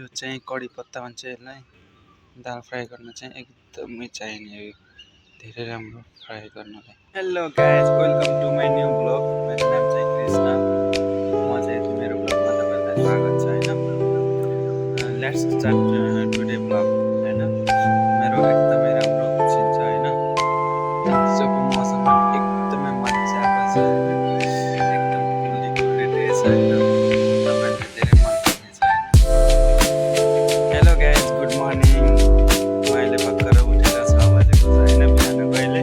यो चाहिँ कडी पत्ता भन्छ यसलाई। दाल फ्राई गर्न चाहिँ एकदमै चाहिने हो, धेरै राम्रो फ्राई गर्नलाई। Hello guys, welcome to my new blog. मेरो नाम चाहिँ कृष्ण। म चाहिँ मेरो ब्लगमा तपाईँलाई स्वागत छ होइन। लेट्स स्टार्ट टुडे ब्लग होइन। मेरो एकदमै राम्रो सिन छ होइन। आजको मौसम एकदमै मजाको छ होइन। एकदम कुल्ली कुल्ली ड्रेस होइन, तपाईँहरूले धेरै मन पर्नेछ होइन। Hello guys, good morning. म अहिले भर्खर उठेर 6 बजेको छ होइन, बिहानको अहिले।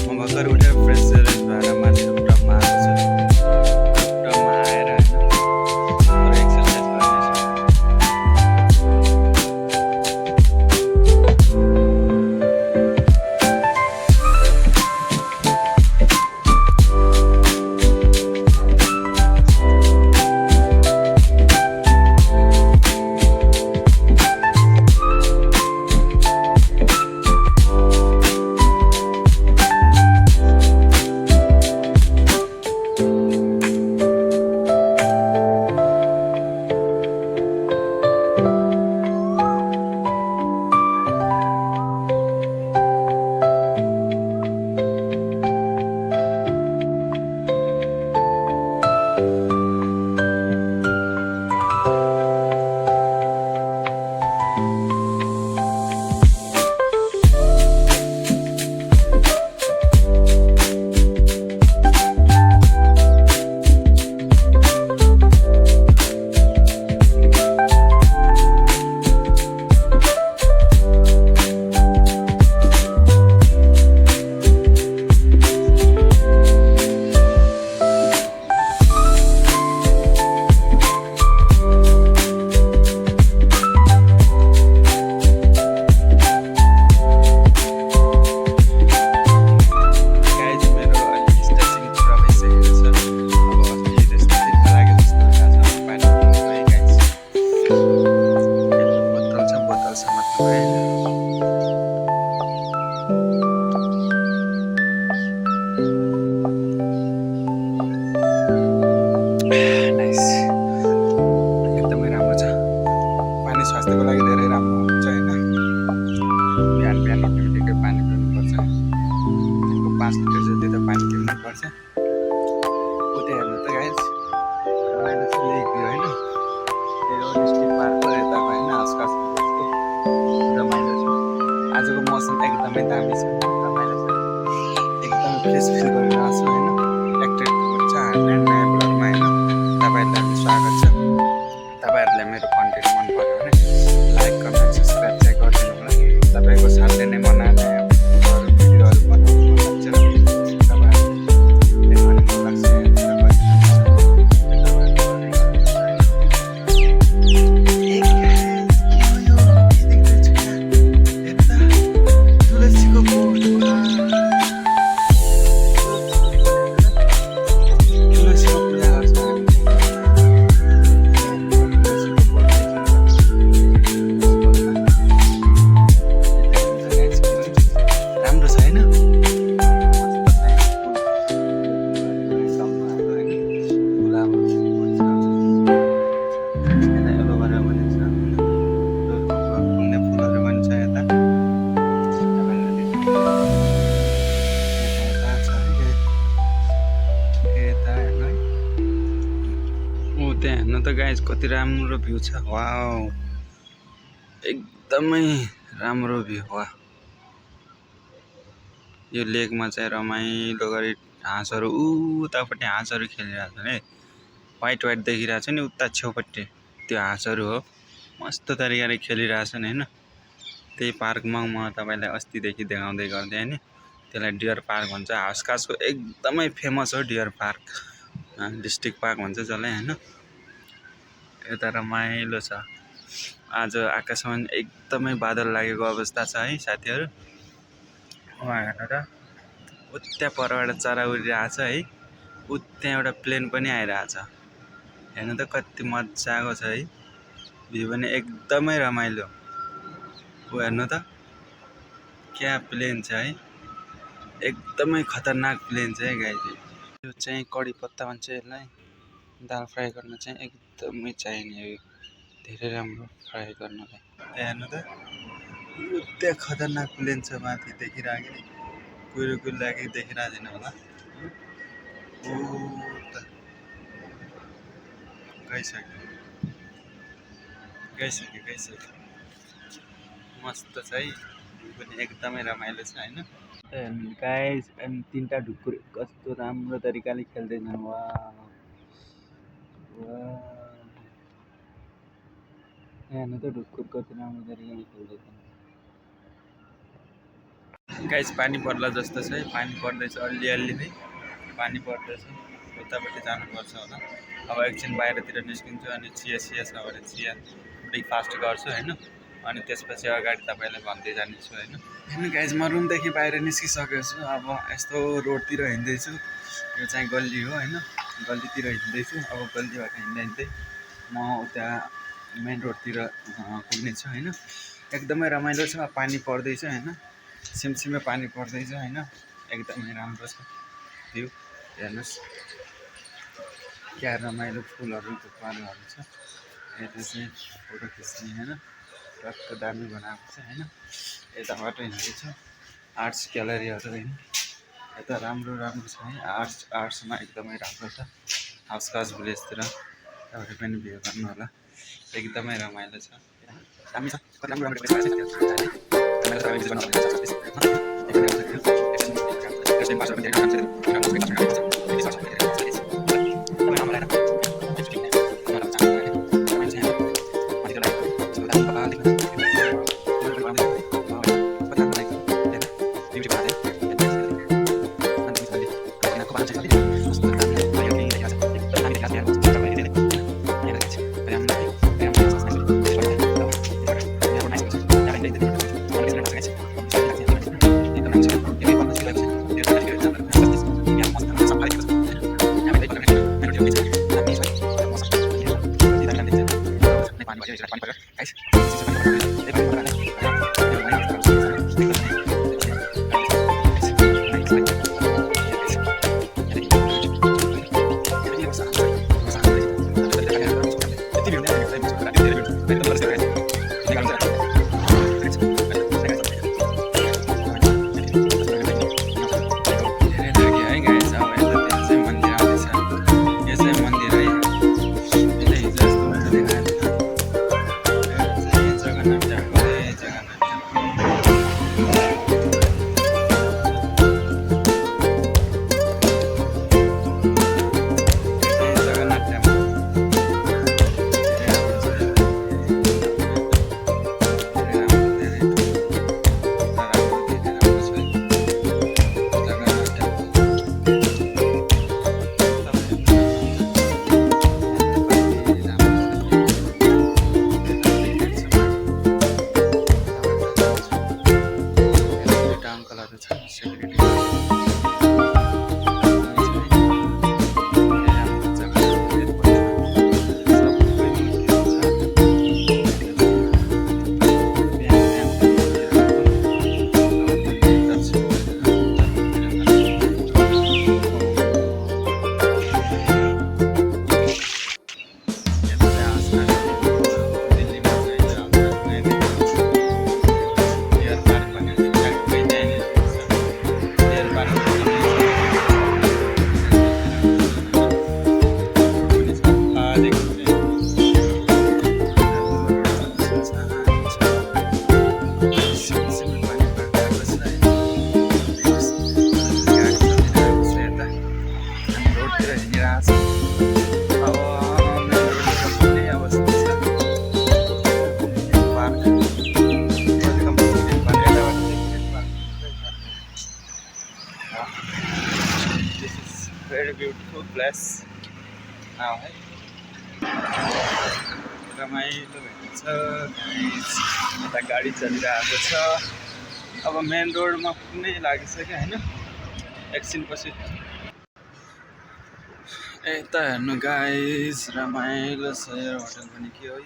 म भर्खर उठेर फ्रेस सेरेस भएर माथि रुफटपमा आएको छु। रुफटपमा आएर होइन एक्सर्साइज गर्नेछु। नाइस, एकदमै राम्रो छ। पानी स्वास्थ्यको लागि धेरै राम्रो हुन्छ होइन। बिहान बिहान उठ्ने बित्तिकै पानी पिउनुपर्छ। दिनको 5 लिटर जति त पानी पिउनुपर्छ। उतै हेर्नु त गाइज, रमाइलो छ लेक भ्यू होइन। यो डिस्ट्रिक्ट पार्कको यताको होइन, आसपास रमाइलो छ। आजको मौसम एकदमै दामी छ, रमाइलो छ, एकदमै फ्रेस फिल गरिरहेको छु होइन। एक्टिभ हुन्छ नयाँ नयाँ ब्लगमा होइन। तपाईँहरूलाई स्वागत छ। तपाईँहरूलाई मेरो कन्टेन्ट मन पर्यो भने लाइक, कमेन्ट, सब्सक्राइब चाहिँ गरिदिनु होला। तपाईँको साथले नै म नयाँ नयाँ भिडियोहरू बनाउनु मन लाग्छ। तपाईँहरूले देखाउनु मन लाग्छ। त्यहाँ हेर्नु त गाइज, कति राम्रो भ्यू छ। वाउ, एकदमै राम्रो भ्यू। वा, यो लेकमा चाहिँ रमाइलो गरी हाँसहरू उतापट्टि हाँसहरू खेलिरहेको छ है। वाइट वाइट देखिरहेको छ नि उता छेउपट्टि, त्यो हाँसहरू हो। मस्त तरिकाले खेलिरहेछन् होइन। त्यही पार्कमा म तपाईँलाई अस्तिदेखि देखाउँदै गर्दै होइन। त्यसलाई डियर पार्क भन्छ। हाउसखासको एकदमै फेमस हो डियर पार्क, डिस्ट्रिक्ट पार्क भन्छ जसलाई होइन। यता रमाइलो छ। आज आकाशमा एकदमै बादल लागेको अवस्था छ है साथीहरू। वहाँ हेर्नु त, उता परबाट चरा उडिरहेको छ है। उता एउटा प्लेन पनि आइरहेछ। हेर्नु त कति मजाको छ है। भ्यू पनि एकदमै रमाइलो। हेर्नु त, क्या प्लेन छ है, एकदमै खतरनाक प्लेन छ है गाइज। यो चाहिँ कडी पत्ता भन्छ यसलाई। दाल फ्राई गर्न चाहिँ एकदमै चाहिने हो, धेरै राम्रो फ्राई गर्नलाई। हेर्नु त त्यहाँ खतरनाक प्लेन छ माथि देखिरहेको नि कुरो लागि देखिरहेको छैन होला ऊ त गइसक्यो मस्त छ है पनि एकदमै रमाइलो छ होइन गाइस अनि तीनटा ढुकुर कस्तो राम्रो तरिकाले खेल्दैछन् हेर्नु त ढुकुर कति राम्रो तरिकाले खेल्दैछन् गाइस पानी पर्ला जस्तो छ है पानी पर्दैछ अलि नै पानी पर्दैछ उतापट्टि जानुपर्छ होला अब एकछिन बाहिरतिर निस्किन्छु अनि चिया छ भने चिया ब्रेकफास्ट गर्छु होइन अनि त्यसपछि अगाडि तपाईँलाई भन्दै जानेछु होइन हेर्नु गाइस म रुमदेखि बाहिर निस्किसकेको छु अब यस्तो रोडतिर हिँड्दैछु यो चाहिँ गल्ली हो होइन गल्लीतिर हिँड्दैछु अब गल्लीबाट हिँड्दै म उता मेन रोडतिर पुग्नेछु होइन एकदमै रमाइलो छ पानी पर्दैछ होइन सिमसिमे पानी पर्दैछ होइन एकदमै राम्रो छ भ्यू हेर्नुहोस् क्या रमाइलो फुलहरूको पानीहरू छ यता चाहिँ फोटो खिच्ने होइन टक्क दामी बनाएको छ होइन यताबाट हिँड्दैछ आर्ट्स ग्यालरीहरू होइन यता राम्रो छ है आर्ट्समा एकदमै राम्रो छ हाउसकाज भिलेजतिर तपाईँहरू पनि भ्यू गर्नु होला एकदमै रमाइलो छ दामी छ कति राम्रो very beautiful place now है रमाइलो हुन्छ यता गाडी चलिरहेको छ अब मेन रोडमा पुग्नै लागिसक्यो होइन एकछिन पछि यता हेर्नु गाइस रमाइलो छ यो होटल पनि के हो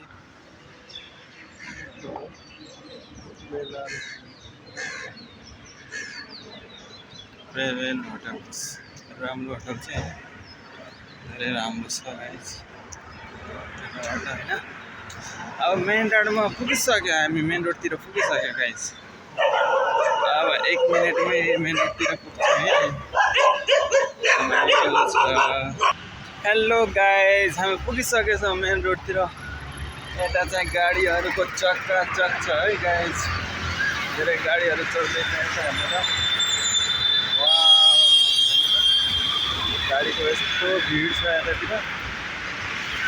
रेवेल होटल राम्रो होटल चाहिँ धेरै राम्रो छ गाइस होइन अब मेन रोडमा पुगिसक्यो हामी मेन रोडतिर पुगिसक्यो गाइस अब 1 मिनेटमै मेन रोडतिर पुग्छौँ है हेलो गाइस हामी पुगिसकेछौँ मेन रोडतिर यता चाहिँ गाडीहरूको चक्काचक छ है गाइस धेरै गाडीहरू चल्दैछ भनेर गाडीको यस्तो भिड छ यतातिर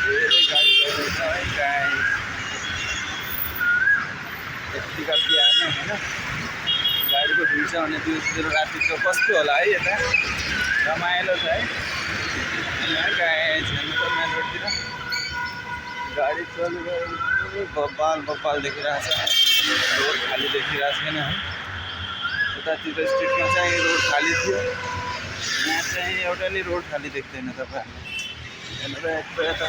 धेरै गाडी चल्दैछ है गाइस यतिका बिहान होइन गाडीको भिड छ भने दिउँसो राति त कस्तो होला है यता रमाइलो छ है गाइस हेर्नु त मेन रोडतिर गाडी चलिरहेको बब्बाल बब्बाल देखिरहेछ रोड खाली देखिरहेको छैन है उतातिर स्ट्रिटमा चाहिँ रोड खाली थियो यहाँ चाहिँ एउटा नि रोड खाली देख्दैन तपाईँहरूले हेर्नु त यता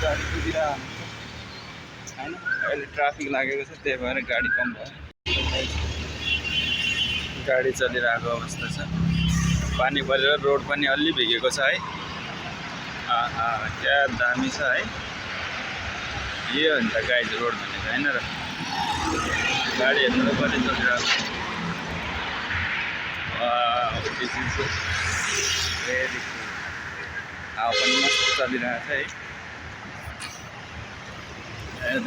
गाडी कुदिरहेको हुन्छ होइन अहिले ट्राफिक लागेको छ त्यही भएर गाडी कम भयो गाडी चलिरहेको अवस्था छ पानी परेर रोड पनि अलि भिगेको छ है क्या दामी छ है यो हो नि त गाइज रोड भनेको होइन र गाडी हेर्नु त कति चलिरहेको भेरी हावा पनि मस्त चलिरहेको छ है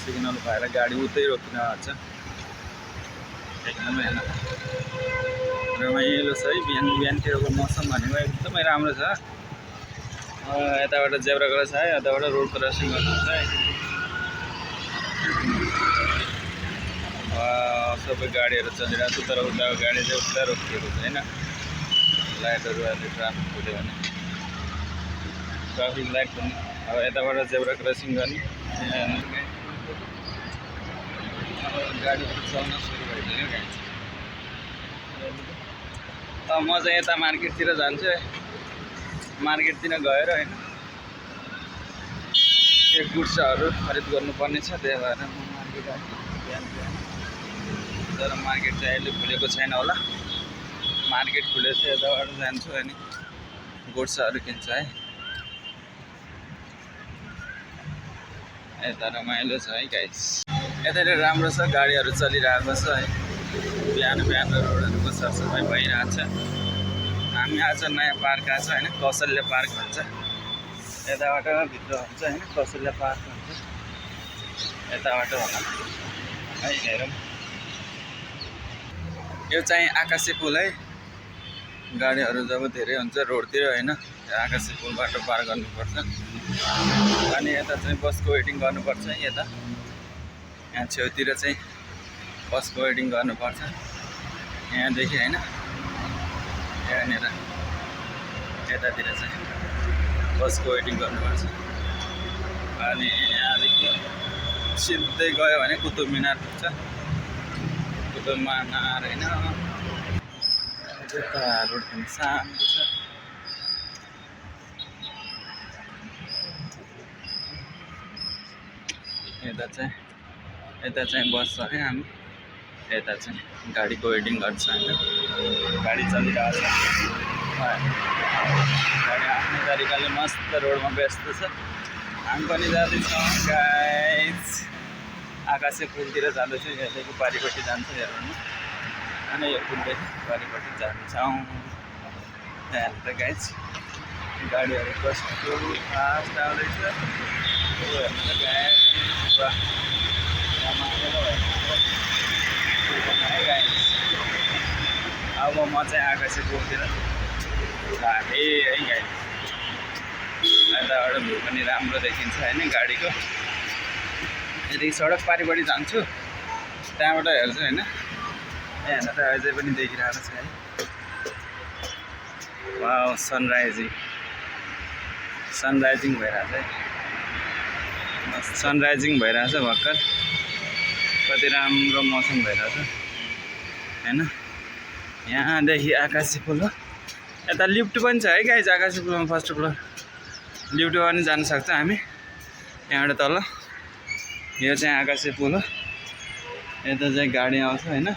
सिग्नल भएर गाडी उतै रोकिन आउँछ एकदमै होइन रमाइलो छ है बिहानतिरको मौसम भनेको एकदमै राम्रो छ यताबाट जेब्रा क्रस है यताबाट रोड क्रसिङ गर्नुहुन्छ है सबै गाडीहरू चलिरहेको छ तर उताको गाडी चाहिँ उता रोकिएको छैन लाइटहरू अहिले ट्राफिक खुल्यो भने ट्राफिक लाइट पनि अब यताबाट जेब्रा क्रसिङ गर्ने गाडीहरू चल्न सुरु भइसक्यो गाडी त म चाहिँ यता मार्केटतिर जान्छु मार्केटतिर गएर होइन के गुड्सहरू खरिद गर्नुपर्ने छ त्यही भएर म मार्केट आएको बिहान तर मार्केट चाहिँ अहिले खुलेको छैन होला मार्केट खुलेछ यताबाट जान्छु अनि गुड्सहरू किन्छ है यता रमाइलो छ है गाइस यतातिर राम्रो छ गाडीहरू चलिरहेको छ है बिहान रोडहरूको सरसफाइ भइरहेको छ हामी आज नयाँ पार्क आएको छ होइन कौशल्य पार्क भन्छ यताबाट भित्र हुन्छ होइन कौशल्य पार्क भन्छ यताबाट होला है हेरौँ यो चाहिँ आकाशे पुल है गाडीहरू जब धेरै हुन्छ रोडतिर होइन आकाशे पुलबाट पार गर्नुपर्छ अनि यता चाहिँ बसको वेटिङ गर्नुपर्छ यता यहाँ छेउतिर चाहिँ बसको वेटिङ गर्नुपर्छ यहाँदेखि होइन यहाँनिर यतातिर चाहिँ बसको वेटिङ गर्नुपर्छ अनि यहाँदेखि सिधै गयो भने कुतुब मिनार पुग्छ कुतुब मिनार होइन यता रोड पनि शान्त छ यता चाहिँ बस छ है हामी यता चाहिँ गाडीको वेटिङ गर्छ होइन गाडी चलिरहेको छ गाडी आफ्नो तरिकाले मस्त रोडमा व्यस्त छ हामी पनि जाँदैछौँ गाइस आकाशे पुलतिर जाँदैछु यहाँदेखि पारिपट्टि जान्छ हेर्नु अनि यो पुलदेखि पारिपट्टि जान्छौँ त्यहाँ त गाइस गाडीहरू कस्तो फास्ट आउँदैछ हेर्नु त गाइस अब म चाहिँ आकाशे पुलतिर लागे है गाइस यताबाट भ्यू पनि राम्रो देखिन्छ होइन गाडीको यदि सडक पारिपट्टि जान्छु त्यहाँबाट हेर्छु होइन यहाँ त अझै पनि देखिरहेको छ है वाउ सनराइजिङ भइरहेछ है सनराइजिङ भइरहेछ भर्खर कति राम्रो मौसम भइरहेछ होइन यहाँदेखि आकाशे पुल हो यता लिफ्ट पनि छ है गाइस आकाशे पुलमा फर्स्ट फ्लोर लिफ्टमा पनि जान सक्छ हामी यहाँबाट तल यो चाहिँ आकाशे पुल हो यता चाहिँ गाडी आउँछ होइन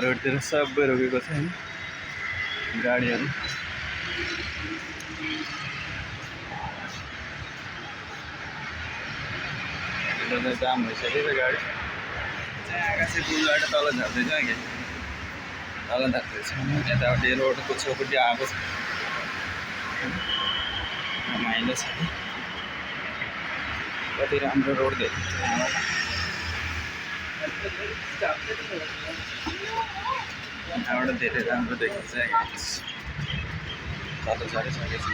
रोडतिर सबै रोकेको छ होइन गाडीहरू जाम भइसक्यो गाडी आकाशे पुलबाट तल झर्दैछ कि तल झर्दैछ यतापट्टि रोडको छेउपट्टि आएको छ रमाइलो छ कति राम्रो रोड देखिन्छ यहाँबाट धेरै राम्रो देखिन्छ तल झरिसकेको छ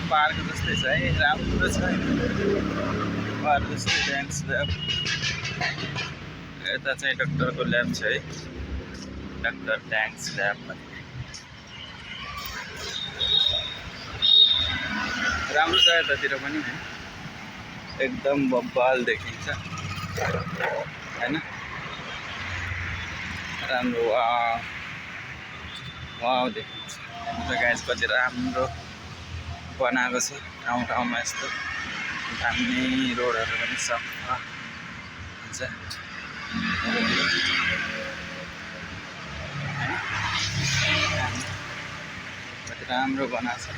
पार्क जस्तै छ है राम्रो छ पार्क जस्तै ड्यान्स ल्याब यता चाहिँ डाक्टरको ल्याब छ है डाक्टर ड्यान्स ल्याब राम्रो छ यतातिर पनि है एकदम बब्बाल देखिन्छ हैन राम्रो वाउ देखिन्छ गाइस कति राम्रो बनाएको छ ठाउँमा यस्तो दामी रोडहरू पनि सफा हुन्छ कति राम्रो बनाएको छ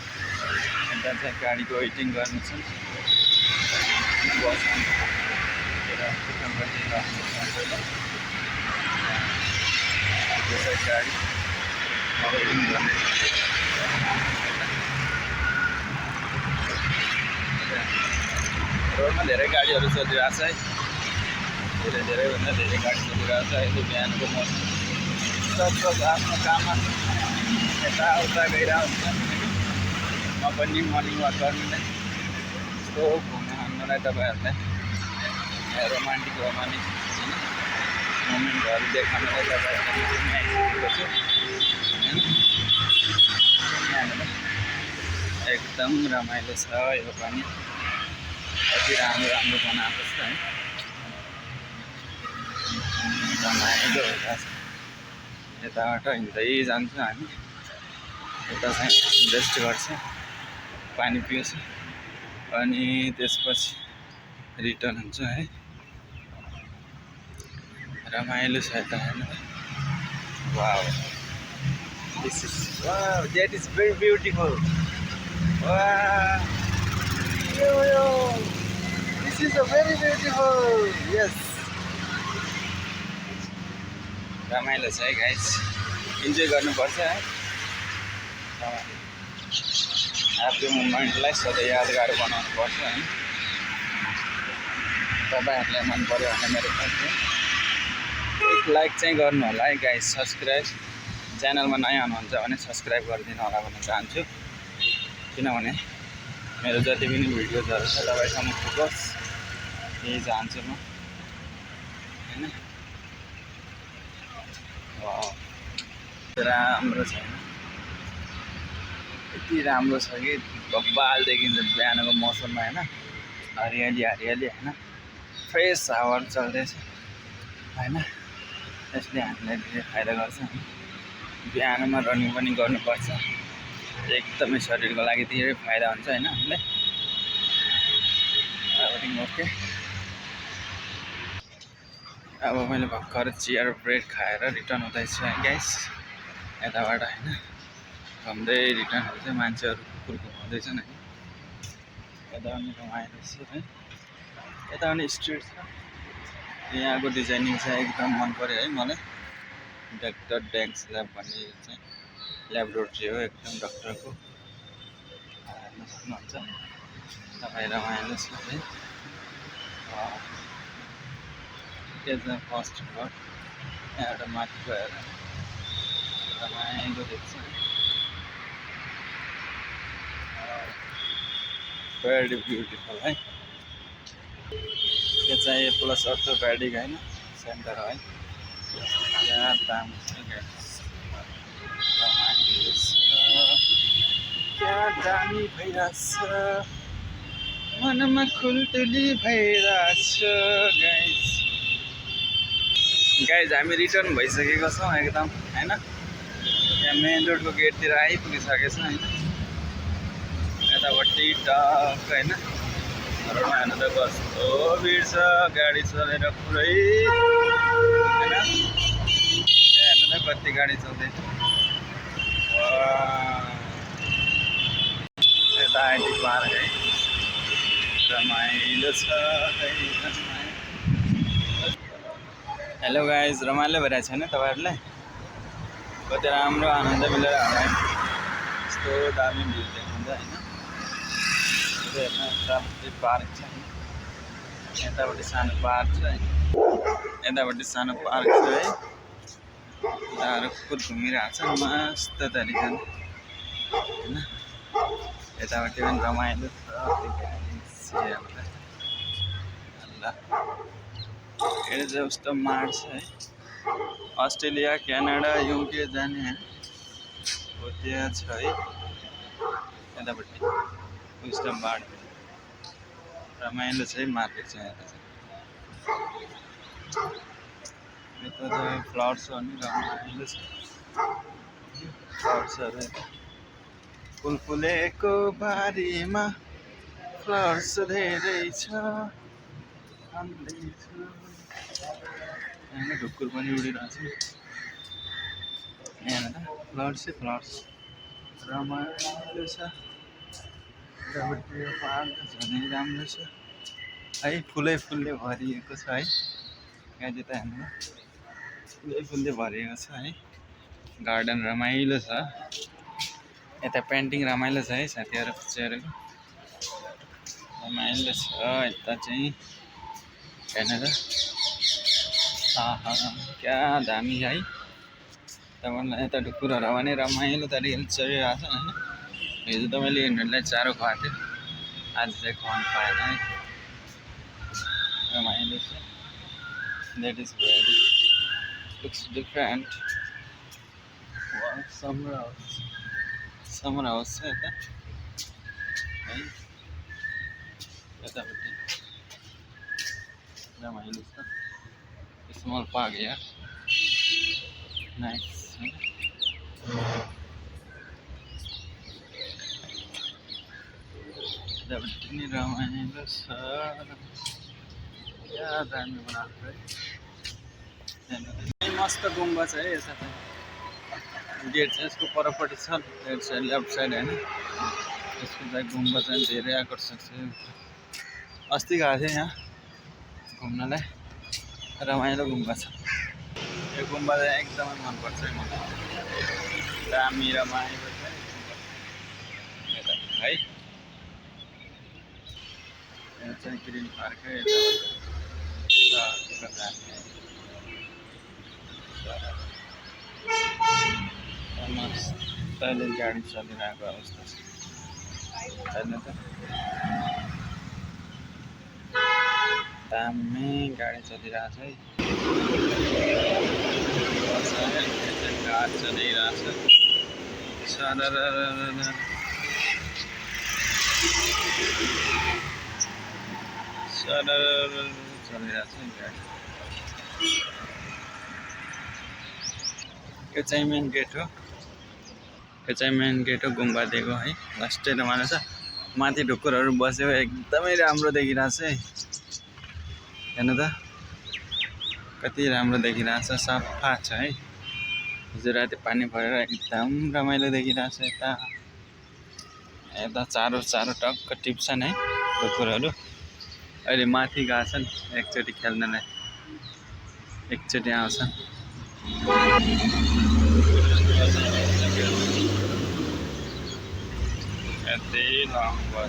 यता चाहिँ गाडीको वेटिङ गर्नु छ गाडी वेटिङ गर्ने रोडमा धेरै गाडीहरू चलिरहेको छ है धेरैभन्दा धेरै गाडी चलिरहेको छ अहिले बिहानको मौसम सब आफ्नो काममा यताउता गइरहेको हुन्छ म पनि मर्निङ वाक गर्नुलाई यस्तो घुम्न हान्नुलाई तपाईँहरूलाई रोमान्टिक होइन मोमेन्टहरू देखाउनलाई तपाईँहरूलाई आइसकेको छु यहाँनिर एकदम रमाइलो छ यो पनि कति राम्रो बनाएको छ है रमाइलो भइरहेको छ यताबाट हिँड्दै जान्छौँ हामी यता चाहिँ रेस्ट गर्छ पानी पिउँछ अनि त्यसपछि रिटर्न हुन्छ है रमाइलो छ यता हेर्नु wow this is wow that is very beautiful this is a very beautiful yes रमाइलो छ है गाइस इन्जोय गर्नुपर्छ है आफ्नो मोमेन्टलाई सधैँ यादगार बनाउनु पर्छ है तपाईँहरूलाई मन पर्यो भने मेरो एक लाइक चाहिँ गर्नु होला है गाइस सब्सक्राइब च्यानलमा नयाँ हुनुहुन्छ भने सब्सक्राइब गरिदिनु होला भन्न चाहन्छु किनभने मेरो जति पनि भिडियोजहरू छ तपाईँसम्म पुगोस् यही चाहन्छु म हैन राम्रो छ यति राम्रो छ कि बब्बाल देखिन्छ बिहानको मौसममा होइन हरियाली होइन फ्रेस हावाहरू चल्दैछ होइन यसले हामीलाई धेरै फाइदा गर्छ बिहानमा रनिङ पनि गर्नुपर्छ एकदमै शरीरको लागि धेरै फाइदा हुन्छ होइन हामीलाई ओके अब मैले भर्खर चिया र ब्रेड खाएर रिटर्न हुँदैछु है गाइस यताबाट होइन घुम्दै रिटर्न हुन्छ मान्छेहरू कुकुर घुमाउँदैछन् है यता पनि रमाइलो छ है यता पनि स्ट्रिट छ यहाँको डिजाइनिङ चाहिँ एकदम मन पर्यो है मलाई डाक्टर ड्यान्स ल्याब भन्ने चाहिँ ल्याबोरेटरी हो एकदम डक्टरको हेर्न सक्नुहुन्छ तपाईँ रमाइलो छ है त्यो चाहिँ फर्स्ट फ्लोर यहाँबाट माथि गएर रमाइलो देख्छ भेरी ब्युटिफुल है यो चाहिँ प्लस अर्थोपेडिक होइन सेन्टर है यहाँ दाम क्या दामी भइरहेछ मनमा खुल्तुली भइरहेछ गाइज हामी रिटर्न भइसकेको छौँ एकदम होइन यहाँ मेन रोडको गेटतिर आइपुगिसकेको छ होइन यतापट्टि टक्क होइन रोडमा हेर्नु त कस्तो भिड छ गाडी चलेर पुरै होइन हेर्नु त कति गाडी चल्दैछ यता आइटी पार्क है रमाइलो छ है रमाइलो। हेलो गाइज, रमाइलो भइरहेको छैन तपाईँहरूलाई? कति राम्रो आनन्द मिलेर हामीलाई यस्तो दामी भ्यू देखाउँदा होइन। हेर्नु यतापट्टि पार्क छ, यतापट्टि सानो पार्क छ, यतापट्टि सानो पार्क छ है। यताहरू कुकुर घुमिरहेको छ मस्त तरिकाले होइन। यतापट्टि पनि रमाइलो छ। ये जस्तो मार्च है। अस्ट्रेलिया, क्यानाडा, युके जाने हो त्यहाँ छ है। यतापट्टि विस्डम बाड रमाइलो छ है। मार्केट छ यता चाहिँ। यता चाहिँ फ्लावर्सहरू पनि रमाइलो छ। फ्लावर्सहरू फुल फुलेको बारीमा फ्लावर्स धेरै छ। यहाँ ढुक्कुर पनि उडिरहेको छ। यहाँ फ्लावर्सै फ्लावर्स रमाइलो छ। यतापट्टि यो पार्क झनै राम्रो छ है। फुलै फुलले भरिएको छ है। यहाँ त्यता हेर्नु फुलै फुलले भरिएको छ है। गार्डन रमाइलो छ। यता पेन्टिङ रमाइलो छ है। साथीहरू खिचेरको रमाइलो छ। यता चाहिँ हेर्नु त क्या दामी है। तपाईँलाई यता ढुक्कुरहरू पनि रमाइलो तरिकाले चलिरहेको छ होइन। हिजो त मैले यिनीहरूलाई चारो खुवाएको थिएँ, आज चाहिँ खुवाउनु पाएन है। रमाइलो छ। That is very looks different. Summer house छ यता है। यतापट्टि रमाइलो छ। स्मल पार्क यार, नाइस होइन। यतापट्टि पनि रमाइलो छ। क्या दामी बनाएको है। मस्त गुम्बा छ है यता चाहिँ। गेट चाहिँ यसको परपट्टि छ, राइट साइड लेफ्ट साइड होइन। यसको चाहिँ गुम्बा चाहिँ धेरै आकर्षक छ। अस्ति गएको थिएँ यहाँ घुम्नलाई, रमाइलो गुम्बा छ। यो गुम्बा चाहिँ एकदमै मनपर्छ है मलाई। दामी रमाइलो छ है। यहाँ चाहिँ ग्रिन पार्क है। मजाले गाडी चलिरहेको अवस्था छ हेर्नु त। दामी गाडी चलिरहेको छ है। कार चलिरहेको छ। चलिरहेको छ गाडी। यो चाहिँ मेन गेट हो। यो चाहिँ मेन गेट हो गुम्बा दिएको है। लास्टै रमाइलो छ। माथि ढुक्कुरहरू बसेको एकदमै राम्रो देखिरहेको छ है। हेर्नु त कति राम्रो देखिरहेको छ। सफा छ है। हिजो राति पानी परेर एकदम रमाइलो देखिरहेको छ। यता चारो टक्क टिप्छन् है ढुक्कुरहरू। अहिले माथि गएछन् एकचोटि खेल्नलाई, एकचोटि आउँछन्। यति लम्बा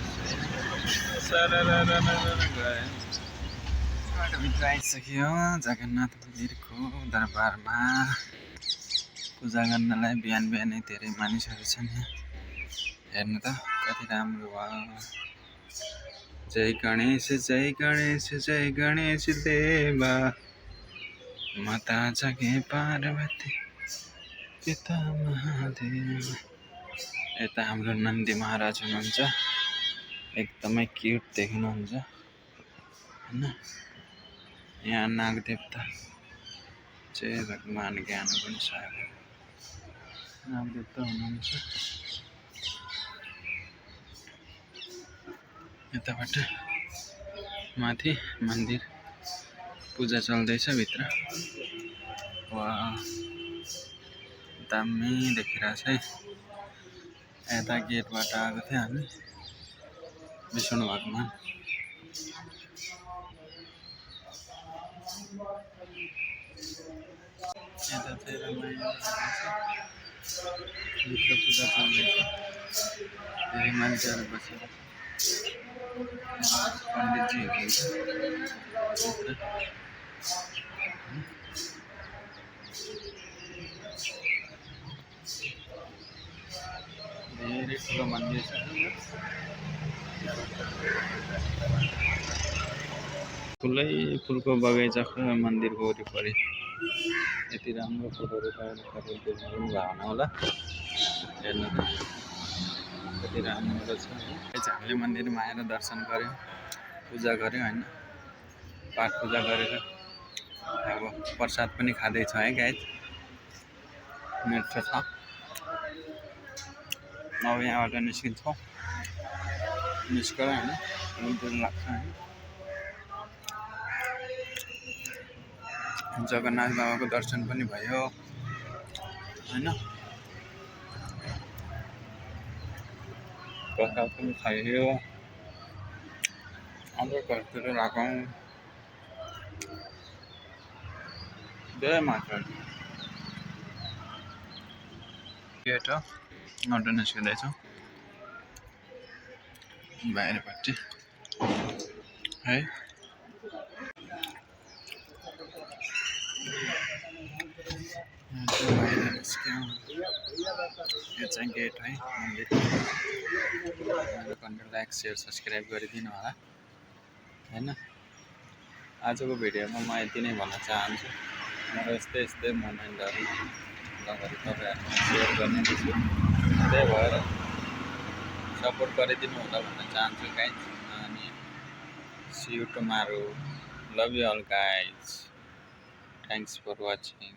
भित्र आइसक्यो जगन्नाथ मन्दिरको दरबारमा। पूजा गर्नलाई बिहान बिहानै धेरै मानिसहरू छन् यहाँ। हेर्नु त कति राम्रो भयो। जय गणेश जय गणेश जय गणेश देवा, माता जगे पार्वती पिता महादेव। यता हाम्रो नन्दी महाराज हुनुहुन्छ, एकदमै क्युट देखिनुहुन्छ होइन। यहाँ नागदेवता जय भगवान ज्ञान गुण सागर नागदेवता हुनुहुन्छ। यताबाट माथि मन्दिर पूजा चल्दैछ भित्र। वाह दामी देखिरहेछ है। यता गेटबाट आएको थियो हामी। विष्णु भगवान यता चाहिँ रमाइलो भित्र पूजा चल्दैछ धेरै मान्छेहरू बसेर पण्डितजी हुनुहुन्छ धेरै ठुलो मन्दिर छ ठुलै फुलको बगैँचा छ मन्दिरको वरिपरि यति राम्रो फुलहरू पाएर तपाईँ देख्नु पनि भएन होला हेर्नु त कति राम्रो छ हामीले मन्दिरमा आएर दर्शन गऱ्यौँ पूजा गऱ्यौँ होइन पाठ पूजा गरेर अब प्रसाद पनि खाँदैछ है गाइज मिठो छ अब यहाँबाट निस्किन्छौँ निस्केर होइन मन्दिर लाग्छ होइन जगन्नाथ बाबाको दर्शन पनि भयो होइन प्रसाद पनि खाइयो हाम्रो घरतिर लागौँ धेरै मान्छेहरू गेट हो नट निस्किँदैछौँ बाहिरपट्टि है बाहिर निस्क्यौँ यो चाहिँ गेट है मन्दिर मेरो कन्टेन्ट लाइक सेयर सब्सक्राइब गरिदिनु होला होइन आजको भिडियोमा म यति नै भन्न चाहन्छु मेरो यस्तै मोमेन्टहरू लगाएर तपाईँहरूमा सेयर गर्ने छु त्यही भएर सपोर्ट गरिदिनु होला भन्न चाहन्छु गाइज अनि see you tomorrow love you all guys thanks for watching